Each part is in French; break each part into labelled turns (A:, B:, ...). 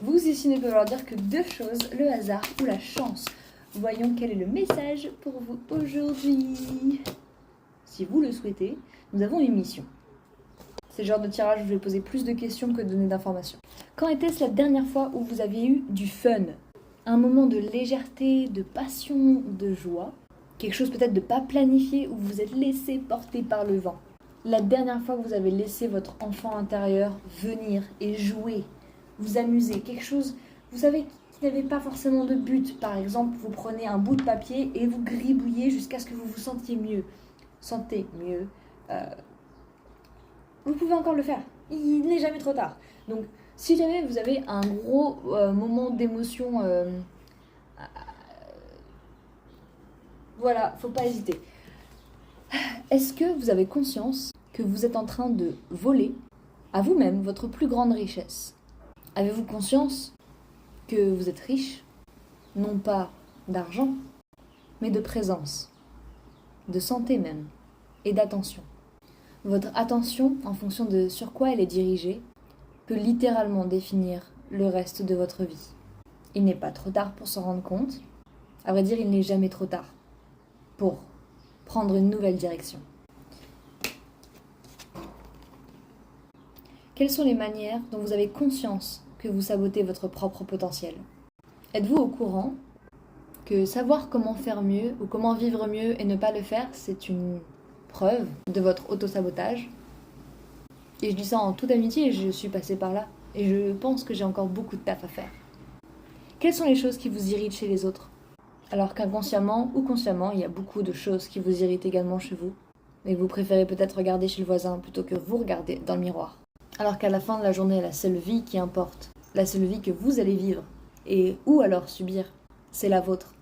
A: Vous ici ne peut leur dire que deux choses, le hasard ou la chance. Voyons quel est le message pour vous aujourd'hui. Si vous le souhaitez, nous avons une mission. C'est le genre de tirage où je vais poser plus de questions que de donner d'informations. Quand était-ce la dernière fois où vous avez eu du fun? Un moment de légèreté, de passion, de joie. Quelque chose peut-être de pas planifié où vous vous êtes laissé porter par le vent. La dernière fois que vous avez laissé votre enfant intérieur venir et jouer, vous amuser, quelque chose, vous savez, qui n'avait pas forcément de but. Par exemple, vous prenez un bout de papier et vous gribouillez jusqu'à ce que vous vous sentiez mieux. Sentez mieux. Vous pouvez encore le faire. Il n'est jamais trop tard. Donc, si jamais vous avez un gros moment d'émotion, voilà, faut pas hésiter. Est-ce que vous avez conscience que vous êtes en train de voler à vous-même votre plus grande richesse? Avez-vous conscience que vous êtes riche, non pas d'argent, mais de présence, de santé même, et d'attention? Votre attention, en fonction de sur quoi elle est dirigée, peut littéralement définir le reste de votre vie. Il n'est pas trop tard pour s'en rendre compte. À vrai dire, il n'est jamais trop tard pour prendre une nouvelle direction. Quelles sont les manières dont vous avez conscience que vous sabotez votre propre potentiel? Êtes-vous au courant que savoir comment faire mieux ou comment vivre mieux et ne pas le faire, c'est une preuve de votre auto-sabotage? Et je dis ça en toute amitié, je suis passée par là. Et je pense que j'ai encore beaucoup de taf à faire. Quelles sont les choses qui vous irritent chez les autres? Alors qu'inconsciemment ou consciemment, il y a beaucoup de choses qui vous irritent également chez vous. Et que vous préférez peut-être regarder chez le voisin plutôt que vous regarder dans le miroir. Alors qu'à la fin de la journée, la seule vie qui importe, la seule vie que vous allez vivre, et ou alors subir, c'est la vôtre.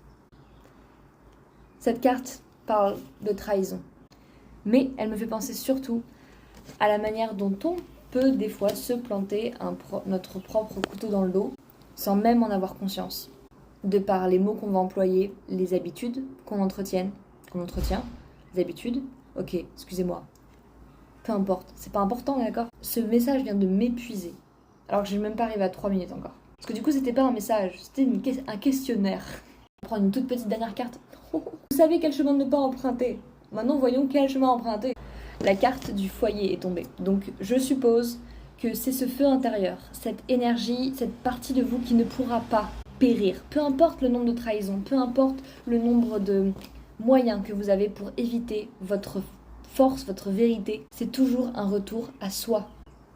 A: Cette carte parle de trahison. Mais elle me fait penser surtout à la manière dont on peut des fois se planter notre propre couteau dans le dos sans même en avoir conscience. De par les mots qu'on va employer, les habitudes qu'on entretient, les habitudes, ok, excusez-moi, peu importe, c'est pas important, d'accord? Ce message vient de m'épuiser, alors que je n'ai même pas arrivé à 3 minutes encore. Parce que du coup, c'était pas un message, c'était un questionnaire. On va prendre une toute petite dernière carte. Vous savez quel chemin ne pas emprunter. Maintenant, voyons quel chemin emprunter. La carte du foyer est tombée. Donc, je suppose que c'est ce feu intérieur, cette énergie, cette partie de vous qui ne pourra pas périr. Peu importe le nombre de trahisons, peu importe le nombre de moyens que vous avez pour éviter votre force, votre vérité, c'est toujours un retour à soi,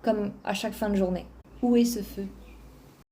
A: comme à chaque fin de journée. Où est ce feu?